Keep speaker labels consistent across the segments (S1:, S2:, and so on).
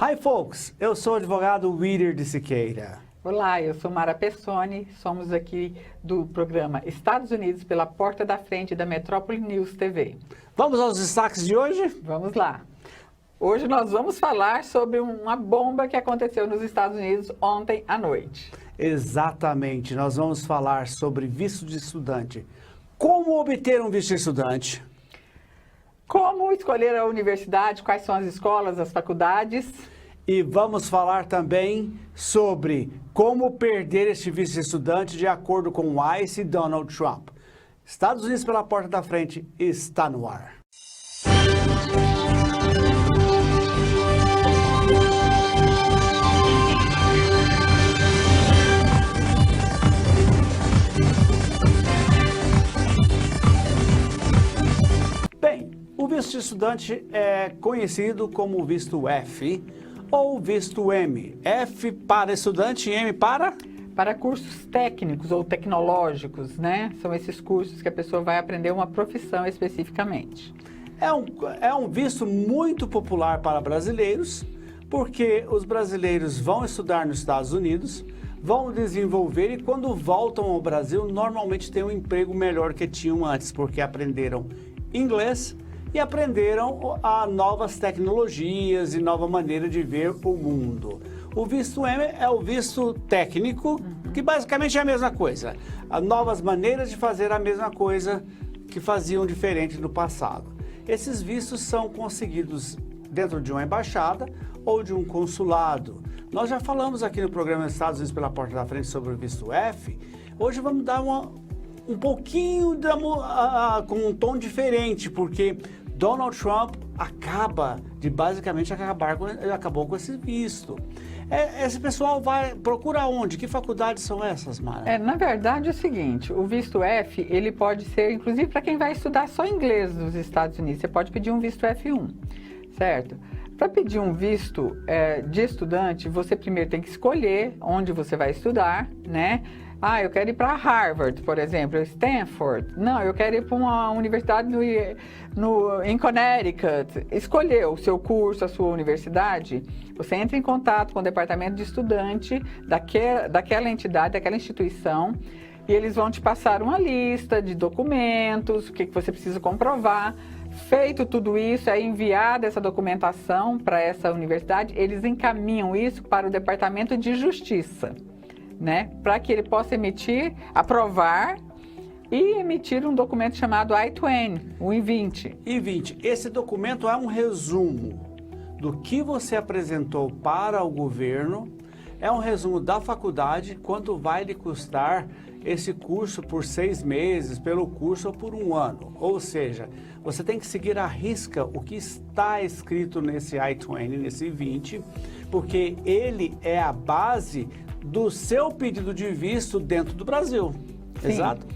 S1: Hi folks, eu sou o advogado Wilder de Siqueira.
S2: Olá, eu sou Mara Pessoni, somos aqui do programa Estados Unidos pela Porta da Frente da Metrópole News TV.
S1: Vamos aos destaques de hoje?
S2: Vamos lá. Hoje nós vamos falar sobre uma bomba que aconteceu nos Estados Unidos ontem à noite.
S1: Exatamente, nós vamos falar sobre visto de estudante. Como obter um visto de estudante?
S2: Como escolher a universidade, quais são as escolas, as faculdades.
S1: E vamos falar também sobre como perder este visto de estudante de acordo com o ICE e Donald Trump. Estados Unidos pela Porta da Frente está no ar. Bem, o visto de estudante é conhecido como visto F ou visto M. F para estudante e M para?
S2: Para cursos técnicos ou tecnológicos, né? São esses cursos que a pessoa vai aprender uma profissão especificamente.
S1: É um visto muito popular para brasileiros, porque os brasileiros vão estudar nos Estados Unidos, vão desenvolver e quando voltam ao Brasil, normalmente têm um emprego melhor que tinham antes, porque aprenderam inglês e aprenderam a novas tecnologias e nova maneira de ver o mundo. O visto M é o visto técnico, que basicamente é a mesma coisa. Há novas maneiras de fazer a mesma coisa que faziam diferente no passado. Esses vistos são conseguidos dentro de uma embaixada ou de um consulado. Nós já falamos aqui no programa Estados Unidos pela Porta da Frente sobre o visto F. Hoje vamos dar um pouquinho com um tom diferente, porque Donald Trump acabou com esse visto. Esse pessoal vai procurar onde? Que faculdades são essas, Mara?
S2: Na verdade é o seguinte, o visto F, ele pode ser, inclusive para quem vai estudar só inglês nos Estados Unidos, você pode pedir um visto F1, certo? Para pedir um visto de estudante, você primeiro tem que escolher onde você vai estudar, né? Ah, eu quero ir para Harvard, por exemplo, Stanford. Não, eu quero ir para uma universidade em Connecticut. Escolheu o seu curso, a sua universidade, você entra em contato com o departamento de estudante daquela entidade, daquela instituição, e eles vão te passar uma lista de documentos, o que você precisa comprovar. Feito tudo isso, é enviada essa documentação para essa universidade, eles encaminham isso para o Departamento de Justiça, né? Para que ele possa aprovar e emitir um documento chamado I-20, o I-20.
S1: I-20, esse documento é um resumo do que você apresentou para o governo, é um resumo da faculdade, quanto vai lhe custar esse curso por 6 meses, pelo curso ou por 1 ano. Ou seja, você tem que seguir à risca o que está escrito nesse I-20, nesse I-20, porque ele é a base do seu pedido de visto dentro do Brasil.
S2: Sim.
S1: Exato?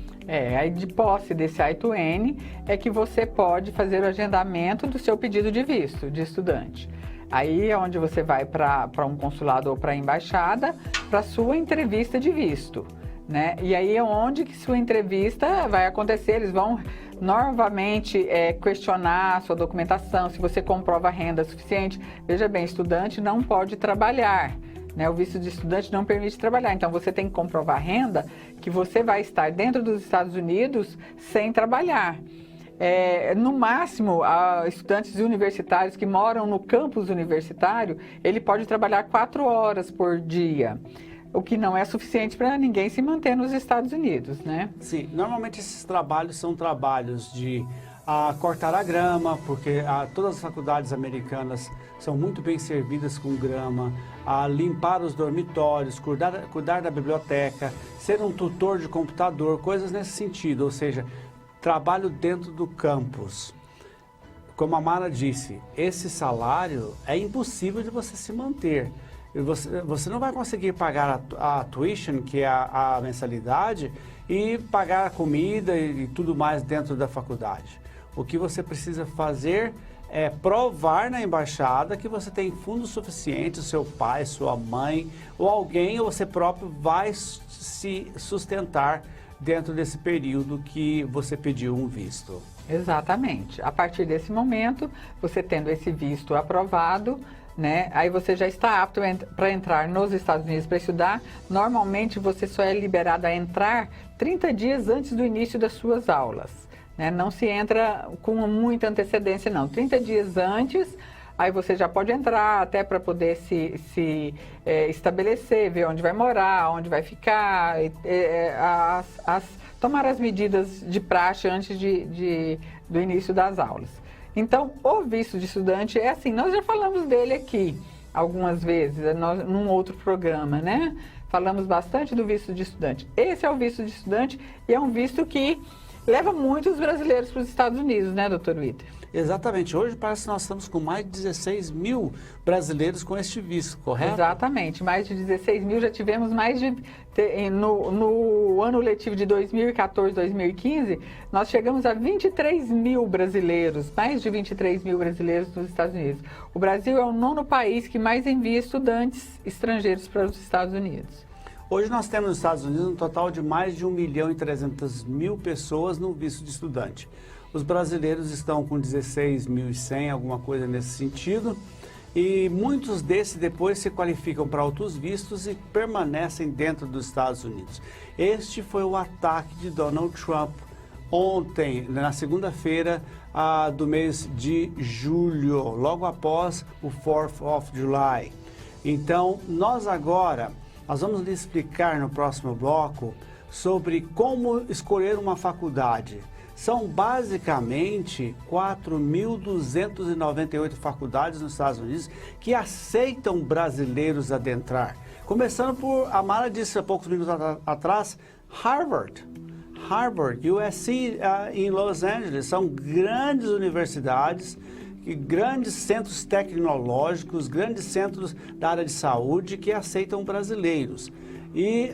S2: Aí de posse desse I-20 é que você pode fazer o agendamento do seu pedido de visto de estudante. Aí é onde você vai para um consulado ou para a embaixada para sua entrevista de visto, né? E aí é onde que sua entrevista vai acontecer, eles vão novamente questionar a sua documentação, se você comprova renda suficiente. Veja bem, estudante não pode trabalhar, né? O visto de estudante não permite trabalhar, então você tem que comprovar renda que você vai estar dentro dos Estados Unidos sem trabalhar. No máximo, estudantes universitários que moram no campus universitário, ele pode trabalhar 4 horas por dia, o que não é suficiente para ninguém se manter nos Estados Unidos, né?
S1: Sim, normalmente esses trabalhos são trabalhos de cortar a grama, porque todas as faculdades americanas são muito bem servidas com grama, limpar os dormitórios, cuidar da biblioteca, ser um tutor de computador, coisas nesse sentido, ou seja, trabalho dentro do campus. Como a Mara disse, esse salário é impossível de você se manter. Você não vai conseguir pagar a tuition, que é a mensalidade, e pagar a comida e tudo mais dentro da faculdade. O que você precisa fazer é provar na embaixada que você tem fundos suficientes, seu pai, sua mãe ou alguém, ou você próprio vai se sustentar dentro desse período que você pediu um visto.
S2: Exatamente. A partir desse momento, você tendo esse visto aprovado, né? Aí você já está apto para entrar nos Estados Unidos para estudar. Normalmente você só é liberado a entrar 30 dias antes do início das suas aulas, né? Não se entra com muita antecedência, não. 30 dias antes, aí você já pode entrar até para poder se estabelecer, ver onde vai morar, onde vai ficar, tomar as medidas de praxe antes do início das aulas. Então, o visto de estudante é assim, nós já falamos dele aqui algumas vezes, num outro programa, né? Falamos bastante do visto de estudante. Esse é o visto de estudante e é um visto que leva muitos brasileiros para os Estados Unidos, né, doutor Witter?
S1: Exatamente. Hoje parece que nós estamos com mais de 16 mil brasileiros com este visto, correto?
S2: Exatamente. Mais de 16 mil, já tivemos mais de... No ano letivo de 2014, 2015, nós chegamos a 23 mil brasileiros, mais de 23 mil brasileiros nos Estados Unidos. O Brasil é o 9º país que mais envia estudantes estrangeiros para os Estados Unidos.
S1: Hoje nós temos nos Estados Unidos um total de mais de 1.300.000 pessoas no visto de estudante. Os brasileiros estão com 16.100, alguma coisa nesse sentido, e muitos desses depois se qualificam para outros vistos e permanecem dentro dos Estados Unidos. Este foi o ataque de Donald Trump ontem, na segunda-feira do mês de julho, logo após o 4th of July. Então, nós vamos lhe explicar no próximo bloco sobre como escolher uma faculdade. São basicamente 4.298 faculdades nos Estados Unidos que aceitam brasileiros adentrar. Começando por, a Mara disse há poucos minutos atrás, Harvard, USC em Los Angeles, são grandes universidades, grandes centros tecnológicos, grandes centros da área de saúde que aceitam brasileiros. E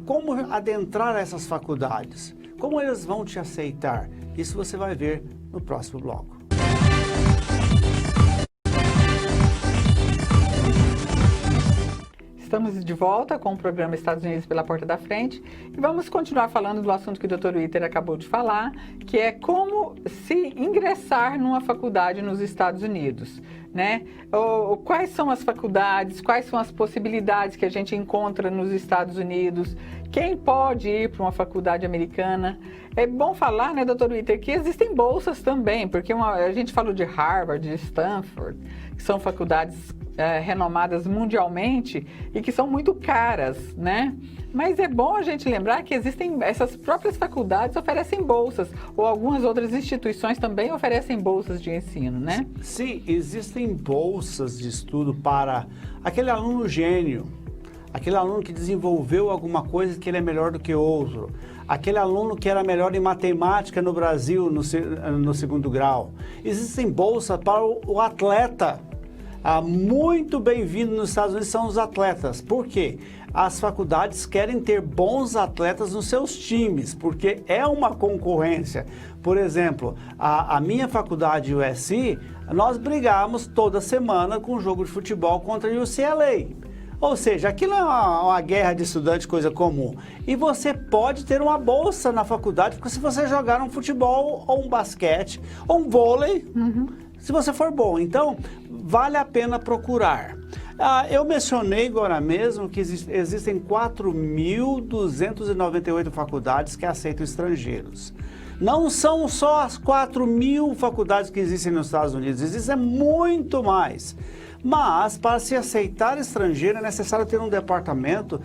S1: como adentrar essas faculdades? Como eles vão te aceitar? Isso você vai ver no próximo bloco.
S2: Estamos de volta com o programa Estados Unidos pela Porta da Frente e vamos continuar falando do assunto que o Dr. Witter acabou de falar, que é como se ingressar numa faculdade nos Estados Unidos, né? Quais são as faculdades, quais são as possibilidades que a gente encontra nos Estados Unidos, quem pode ir para uma faculdade americana. É bom falar, né, doutor Witter, que existem bolsas também, porque a gente falou de Harvard, de Stanford, que são faculdades renomadas mundialmente e que são muito caras, né? Mas é bom a gente lembrar que essas próprias faculdades oferecem bolsas, ou algumas outras instituições também oferecem bolsas de ensino, né?
S1: Sim, existem bolsas de estudo para aquele aluno gênio, aquele aluno que desenvolveu alguma coisa que ele é melhor do que outro, aquele aluno que era melhor em matemática no Brasil no segundo grau. Existem bolsas para o atleta. Muito bem-vindo nos Estados Unidos são os atletas. Por quê? As faculdades querem ter bons atletas nos seus times, porque é uma concorrência. Por exemplo, a minha faculdade USC, nós brigamos toda semana com um jogo de futebol contra a UCLA. Ou seja, aquilo é uma guerra de estudantes, coisa comum. E você pode ter uma bolsa na faculdade, porque se você jogar um futebol, ou um basquete, ou um vôlei, se você for bom. Então, vale a pena procurar. Eu mencionei agora mesmo que existem 4.298 faculdades que aceitam estrangeiros. Não são só as 4.000 faculdades que existem nos Estados Unidos, existem muito mais. Mas, para se aceitar estrangeiro, é necessário ter um departamento,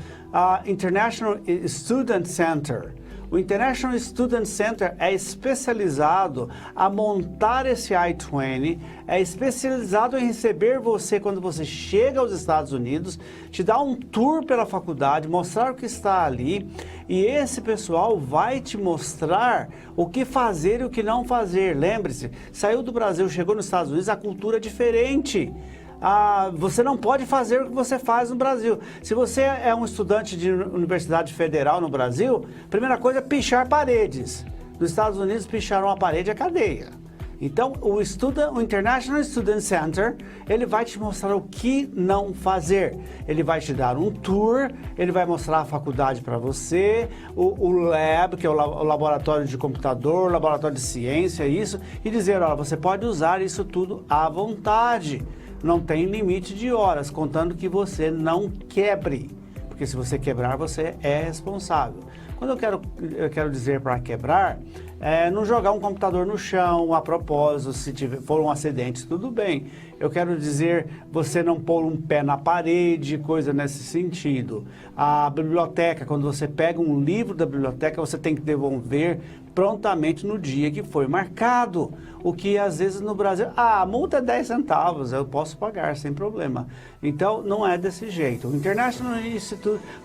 S1: International Student Center. O International Student Center é especializado a montar esse I-20, é especializado em receber você quando você chega aos Estados Unidos, te dar um tour pela faculdade, mostrar o que está ali, e esse pessoal vai te mostrar o que fazer e o que não fazer. Lembre-se, saiu do Brasil, chegou nos Estados Unidos, a cultura é diferente. Você não pode fazer o que você faz no Brasil. Se você é um estudante de universidade federal no Brasil, a primeira coisa é pichar paredes. Nos Estados Unidos, pichar uma parede é cadeia. Então, o International Student Center, ele vai te mostrar o que não fazer. Ele vai te dar um tour, ele vai mostrar a faculdade para você, o lab, que é o laboratório de computador, o laboratório de ciência, isso, e dizer, olha, você pode usar isso tudo à vontade. não tem limite de horas, contando que você não quebre, porque se você quebrar, você é responsável. Quando eu quero dizer para quebrar, não jogar um computador no chão a propósito, se for um acidente, tudo bem. Eu quero dizer você não pôr um pé na parede, coisa nesse sentido. A biblioteca, quando você pega um livro da biblioteca, você tem que devolver prontamente no dia que foi marcado. O que às vezes no Brasil, a multa é 10 centavos, eu posso pagar sem problema. Então não é desse jeito. O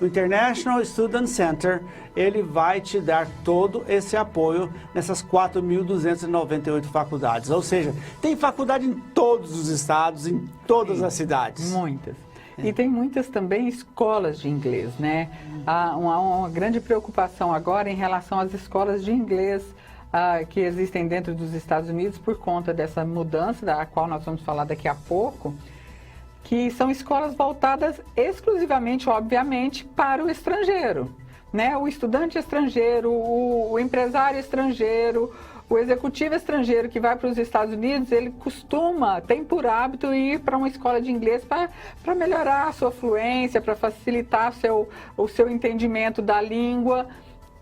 S1: International Student Center, ele vai te dar todo esse apoio nessas 4.298 faculdades. Ou seja, tem faculdade em todos os estados, em todas as cidades.
S2: Muitas. E tem muitas também escolas de inglês, né? Há uma grande preocupação agora em relação às escolas de inglês que existem dentro dos Estados Unidos por conta dessa mudança, da qual nós vamos falar daqui a pouco, que são escolas voltadas exclusivamente, obviamente, para o estrangeiro, né? O estudante estrangeiro, o empresário estrangeiro, o executivo estrangeiro que vai para os Estados Unidos, ele tem por hábito ir para uma escola de inglês para melhorar a sua fluência, para facilitar o seu entendimento da língua.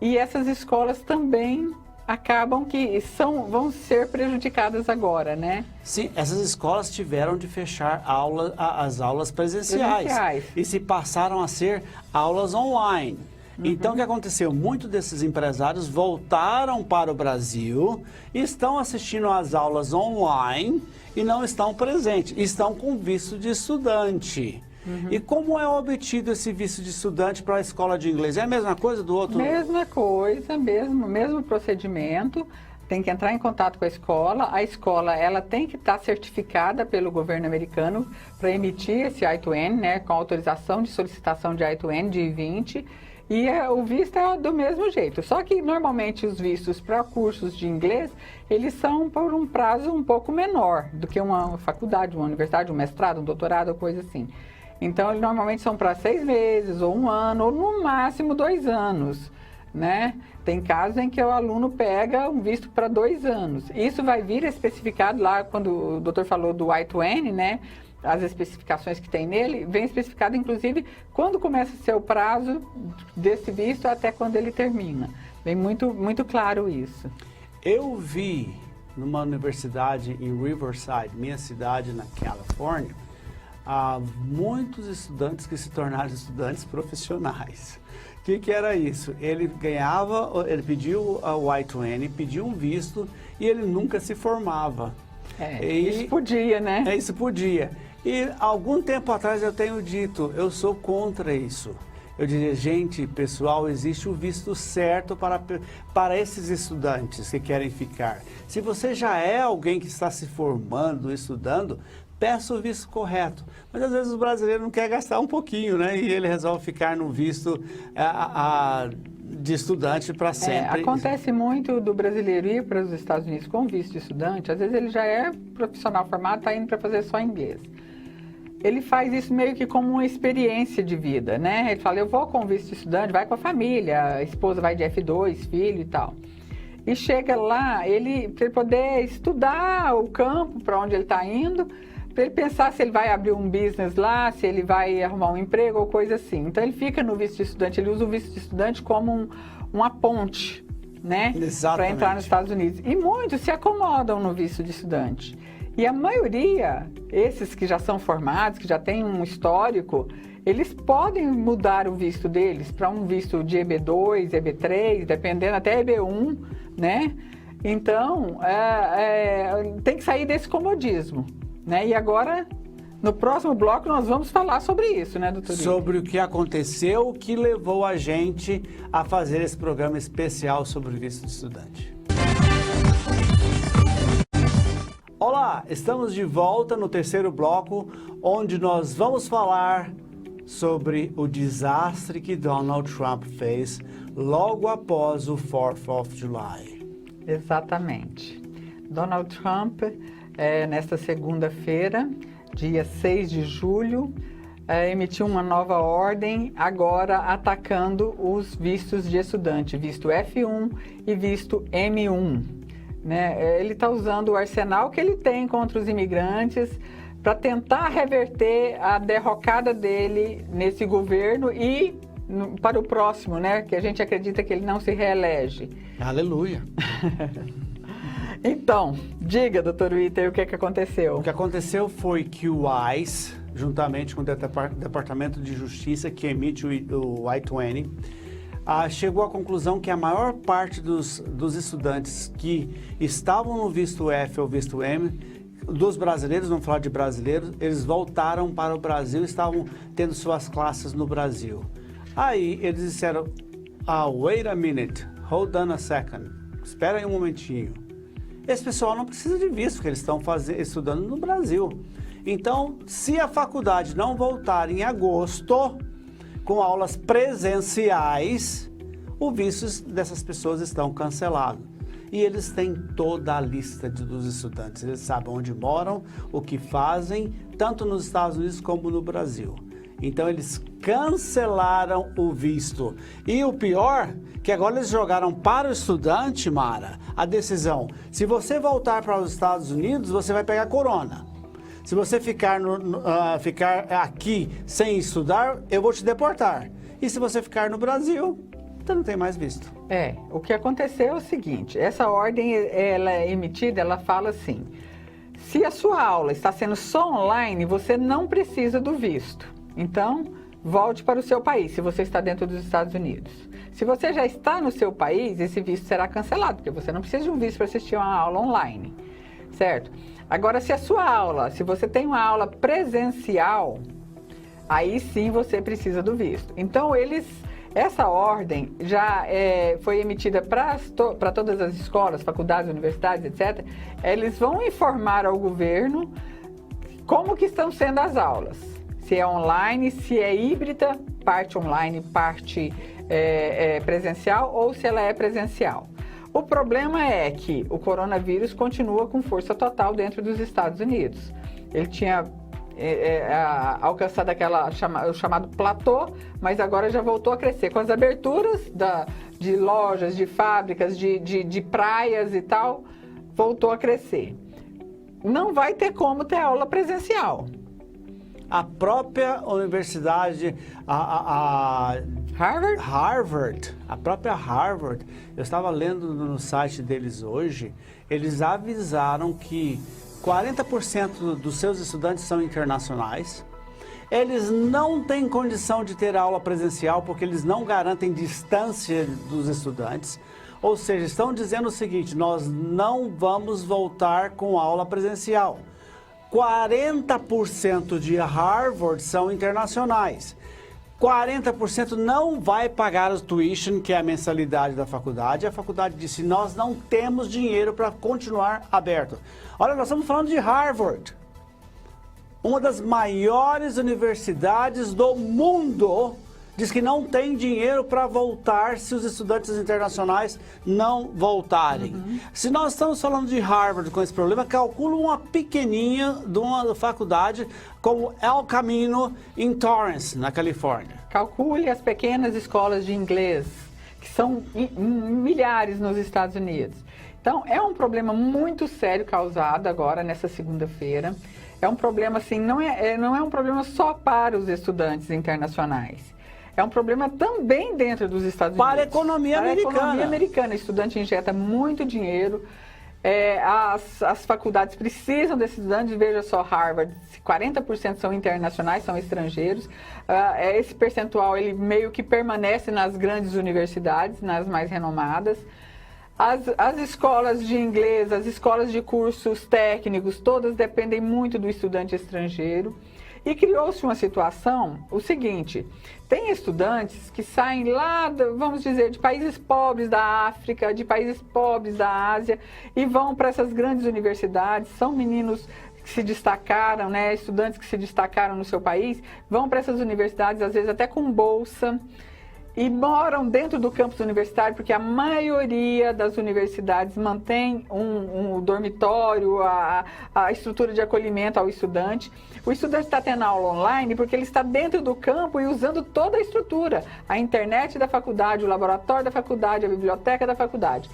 S2: E essas escolas também acabam que vão ser prejudicadas agora, né?
S1: Sim, essas escolas tiveram de fechar as aulas presenciais e se passaram a ser aulas online. Então, o que aconteceu? Muitos desses empresários voltaram para o Brasil, estão assistindo às aulas online e não estão presentes, estão com visto de estudante. E como é obtido esse visto de estudante para a escola de inglês? É a mesma coisa do outro?
S2: Mesma coisa, mesmo procedimento. Tem que entrar em contato com a escola. A escola ela tem que estar certificada pelo governo americano para emitir esse I-20, né, com autorização de solicitação de I-20 de I-20. E o visto é do mesmo jeito, só que normalmente os vistos para cursos de inglês, eles são por um prazo um pouco menor do que uma faculdade, uma universidade, um mestrado, um doutorado, coisa assim. Então, eles normalmente são para 6 meses, ou 1 ano, ou no máximo 2 anos, né? Tem casos em que o aluno pega um visto para 2 anos. Isso vai vir especificado lá, quando o doutor falou do I-20, né? As especificações que tem nele, vem especificado inclusive quando começa a ser o prazo desse visto até quando ele termina. Vem muito claro isso.
S1: Eu vi numa universidade em Riverside, minha cidade na Califórnia, muitos estudantes que se tornaram estudantes profissionais. O que era isso? Ele pediu o I-20, pediu um visto e ele nunca se formava.
S2: Isso podia, né?
S1: Isso podia. E algum tempo atrás eu tenho dito, eu sou contra isso. Eu diria, gente, pessoal, existe o visto certo para esses estudantes que querem ficar. Se você já é alguém que está se formando, estudando, peça o visto correto. Mas às vezes o brasileiro não quer gastar um pouquinho, né? E ele resolve ficar no visto de estudante para sempre.
S2: Acontece muito do brasileiro ir para os Estados Unidos com visto de estudante. Às vezes ele já é profissional formado, está indo para fazer só inglês. Ele faz isso meio que como uma experiência de vida, né? Ele fala, eu vou com visto de estudante, vai com a família, a esposa vai de F2, filho e tal. E chega lá, para ele poder estudar o campo para onde ele está indo, para ele pensar se ele vai abrir um business lá, se ele vai arrumar um emprego ou coisa assim. Então ele fica no visto de estudante, ele usa o visto de estudante como uma ponte, né? Para entrar nos Estados Unidos. E muitos se acomodam no visto de estudante. E a maioria, esses que já são formados, que já têm um histórico, eles podem mudar o visto deles para um visto de EB2, EB3, dependendo até EB1, né? Então, tem que sair desse comodismo, né? E agora, no próximo bloco, nós vamos falar sobre isso, né, doutor?
S1: Sobre o que aconteceu, o que levou a gente a fazer esse programa especial sobre o visto de estudante. Olá, estamos de volta no terceiro bloco, onde nós vamos falar sobre o desastre que Donald Trump fez logo após o 4th of July.
S2: Exatamente. Donald Trump, nesta segunda-feira, dia 6 de julho, emitiu uma nova ordem, agora atacando os vistos de estudante, visto F1 e visto M1. Né? Ele está usando o arsenal que ele tem contra os imigrantes para tentar reverter a derrocada dele nesse governo e para o próximo, né? Que a gente acredita que ele não se reelege.
S1: Aleluia!
S2: Então, diga, doutor Witter, o que aconteceu?
S1: O que aconteceu foi que o ICE, juntamente com o Departamento de Justiça, que emite o I-20, chegou à conclusão que a maior parte dos estudantes que estavam no visto F ou visto M, dos brasileiros, vamos falar de brasileiros, eles voltaram para o Brasil e estavam tendo suas classes no Brasil. Aí eles disseram, wait a minute, hold on a second, espera aí um momentinho. Esse pessoal não precisa de visto, porque eles estão estudando no Brasil. Então, se a faculdade não voltar em agosto, com aulas presenciais, o visto dessas pessoas estão cancelados. E eles têm toda a lista dos estudantes. Eles sabem onde moram, o que fazem, tanto nos Estados Unidos como no Brasil. Então, eles cancelaram o visto. E o pior, que agora eles jogaram para o estudante, Mara, a decisão. Se você voltar para os Estados Unidos, você vai pegar corona. Se você ficar aqui sem estudar, eu vou te deportar. E se você ficar no Brasil, você não tem mais visto.
S2: O que aconteceu é o seguinte, essa ordem, ela é emitida, ela fala assim, se a sua aula está sendo só online, você não precisa do visto. Então, volte para o seu país, se você está dentro dos Estados Unidos. Se você já está no seu país, esse visto será cancelado, porque você não precisa de um visto para assistir uma aula online, certo? Agora, se a sua aula, se você tem uma aula presencial, aí sim você precisa do visto. Então, essa ordem já foi emitida para todas as escolas, faculdades, universidades, etc. Eles vão informar ao governo como que estão sendo as aulas. Se é online, se é híbrida, parte online, parte presencial, ou se ela é presencial. O problema é que o coronavírus continua com força total dentro dos Estados Unidos. Ele tinha alcançado o chamado platô, mas agora já voltou a crescer. Com as aberturas de lojas, de fábricas, de praias e tal, voltou a crescer. Não vai ter como ter aula presencial.
S1: A própria universidade,
S2: Harvard?
S1: A própria Harvard, eu estava lendo no site deles hoje, eles avisaram que 40% dos seus estudantes são internacionais. Eles não têm condição de ter aula presencial porque eles não garantem distância dos estudantes. Ou seja, estão dizendo o seguinte, nós não vamos voltar com aula presencial. 40% de Harvard são internacionais. 40% não vai pagar o tuition, que é a mensalidade da faculdade. A faculdade disse, nós não temos dinheiro para continuar aberto. Olha, nós estamos falando de Harvard, uma das maiores universidades do mundo, diz que não tem dinheiro para voltar se os estudantes internacionais não voltarem. Se nós estamos falando de Harvard com esse problema, calcula uma pequenininha de uma faculdade como El Camino em Torrance, na Califórnia.
S2: Calcule as pequenas escolas de inglês, que são milhares nos Estados Unidos. Então, é um problema muito sério causado agora, nessa segunda-feira. É um problema, assim, não é um problema só para os estudantes internacionais. É um problema também dentro dos Estados Unidos.
S1: Para a economia americana.
S2: Para a economia americana. O estudante injeta muito dinheiro. As faculdades precisam desses estudantes. Veja só, Harvard, 40% são internacionais, são estrangeiros. Esse percentual, ele meio que permanece nas grandes universidades, nas mais renomadas. As escolas de inglês, as escolas de cursos técnicos, todas dependem muito do estudante estrangeiro. E criou-se uma situação, o seguinte, tem estudantes que saem lá, vamos dizer, de países pobres da África, de países pobres da Ásia, e vão para essas grandes universidades, são meninos que se destacaram, né, estudantes que se destacaram no seu país, vão para essas universidades, às vezes até com bolsa, e moram dentro do campus universitário, porque a maioria das universidades mantém um dormitório, a estrutura de acolhimento ao estudante. O estudante está tendo aula online porque ele está dentro do campo e usando toda a estrutura, a internet da faculdade, o laboratório da faculdade, a biblioteca da faculdade.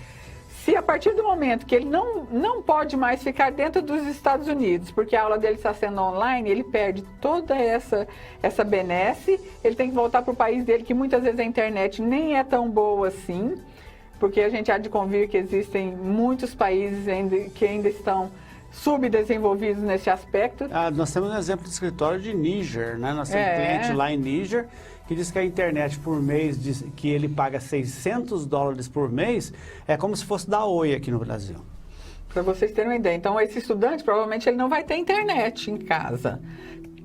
S2: Se partir do momento que ele não pode mais ficar dentro dos Estados Unidos, porque a aula dele está sendo online, ele perde toda essa benesse, ele tem que voltar para o país dele, que muitas vezes a internet nem é tão boa assim, porque a gente há de convir que existem muitos países que ainda estão subdesenvolvidos nesse aspecto.
S1: Nós temos um exemplo de escritório de Níger, né? Nós temos um cliente lá em Níger que diz que a internet por mês, que ele paga $600 por mês, é como se fosse da Oi aqui no Brasil.
S2: Para vocês terem uma ideia. Então, esse estudante, provavelmente, ele não vai ter internet em casa.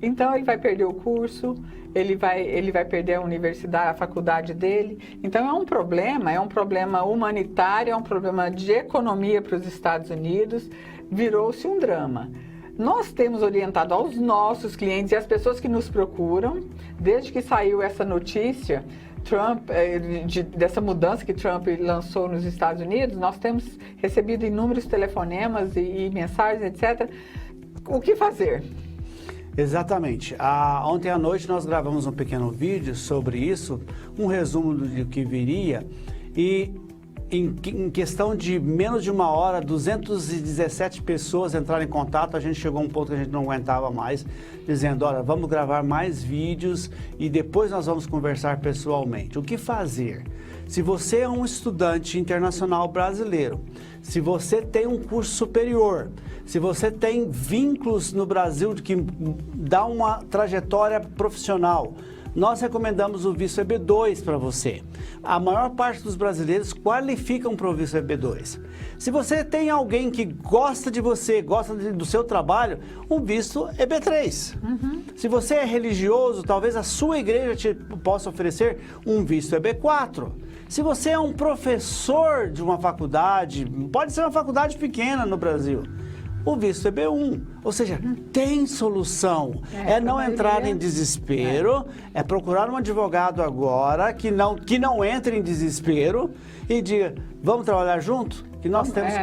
S2: Então, ele vai perder o curso, ele vai perder a universidade, a faculdade dele. Então, é um problema humanitário, é um problema de economia para os Estados Unidos, virou-se um drama. Nós temos orientado aos nossos clientes e às pessoas que nos procuram, desde que saiu essa notícia, dessa mudança que Trump lançou nos Estados Unidos, nós temos recebido inúmeros telefonemas e mensagens, etc. O que fazer?
S1: Exatamente. Ontem à noite nós gravamos um pequeno vídeo sobre isso, um resumo do que viria, e em questão de menos de uma hora, 217 pessoas entraram em contato. A gente chegou a um ponto que a gente não aguentava mais, dizendo, olha, vamos gravar mais vídeos e depois nós vamos conversar pessoalmente. O que fazer? Se você é um estudante internacional brasileiro, se você tem um curso superior, se você tem vínculos no Brasil que dá uma trajetória profissional, nós recomendamos o visto EB2 para você. A maior parte dos brasileiros qualificam para o visto EB2. Se você tem alguém que gosta de você, gosta do seu trabalho, um visto EB3. Se você é religioso, talvez a sua igreja te possa oferecer um visto EB4. Se você é um professor de uma faculdade, pode ser uma faculdade pequena no Brasil, o visto EB1, ou seja, tem solução. É não entrar em desespero, é procurar um advogado agora que não entre em desespero e diga, vamos trabalhar junto? Que nós temos...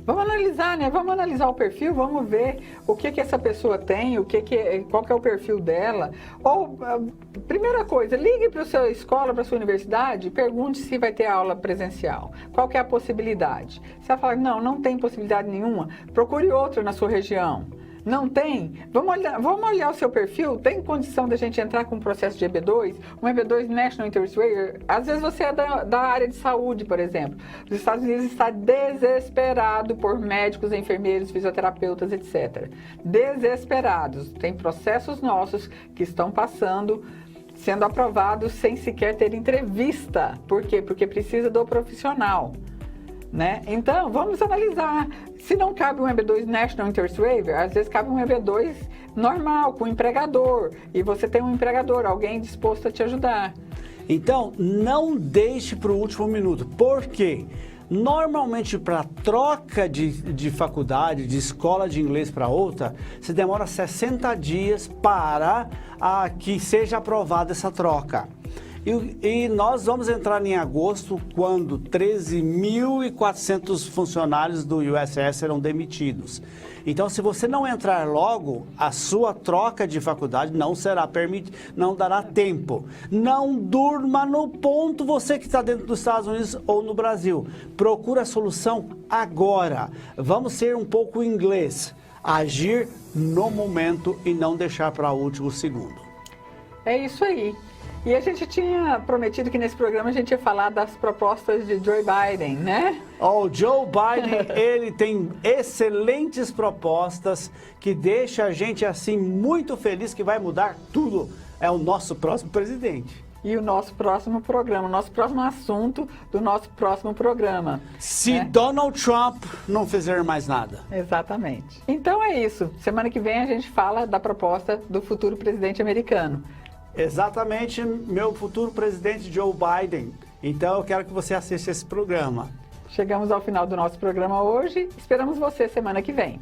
S2: Vamos analisar, né? Vamos analisar o perfil, vamos ver o que essa pessoa tem, qual que é o perfil dela. Ou, primeira coisa, ligue para a sua escola, para a sua universidade e pergunte se vai ter aula presencial. Qual que é a possibilidade? Se ela falar, não tem possibilidade nenhuma, procure outra na sua região. Não tem? Vamos olhar o seu perfil. Tem condição da gente entrar com um processo de EB2? Um EB2 National Interest Waiver? Às vezes você é da área de saúde, por exemplo. Os Estados Unidos está desesperado por médicos, enfermeiros, fisioterapeutas, etc. Desesperados. Tem processos nossos que estão passando, sendo aprovados sem sequer ter entrevista. Por quê? Porque precisa do profissional. Né? Então, vamos analisar. Se não cabe um EB2 National Interest Waiver, às vezes cabe um EB2 normal, com empregador. E você tem um empregador, alguém disposto a te ajudar.
S1: Então, não deixe para o último minuto. Por quê? Normalmente, para troca de faculdade, de escola de inglês para outra, você demora 60 dias para que seja aprovada essa troca. E nós vamos entrar em agosto, quando 13.400 funcionários do USS serão demitidos. Então, se você não entrar logo, a sua troca de faculdade não será permitida, não dará tempo. Não durma no ponto, você que está dentro dos Estados Unidos ou no Brasil. Procura a solução agora. Vamos ser um pouco inglês. Agir no momento e não deixar para o último segundo.
S2: É isso aí. E a gente tinha prometido que nesse programa a gente ia falar das propostas de Joe Biden, né?
S1: O Joe Biden, ele tem excelentes propostas que deixa a gente assim muito feliz, que vai mudar tudo. É o nosso próximo presidente.
S2: E o nosso próximo programa, o nosso próximo assunto do nosso próximo programa.
S1: Se Donald Trump não fizer mais nada.
S2: Exatamente. Então é isso. Semana que vem a gente fala da proposta do futuro presidente americano.
S1: Exatamente, meu futuro presidente Joe Biden. Então eu quero que você assista esse programa.
S2: Chegamos ao final do nosso programa hoje. Esperamos você semana que vem.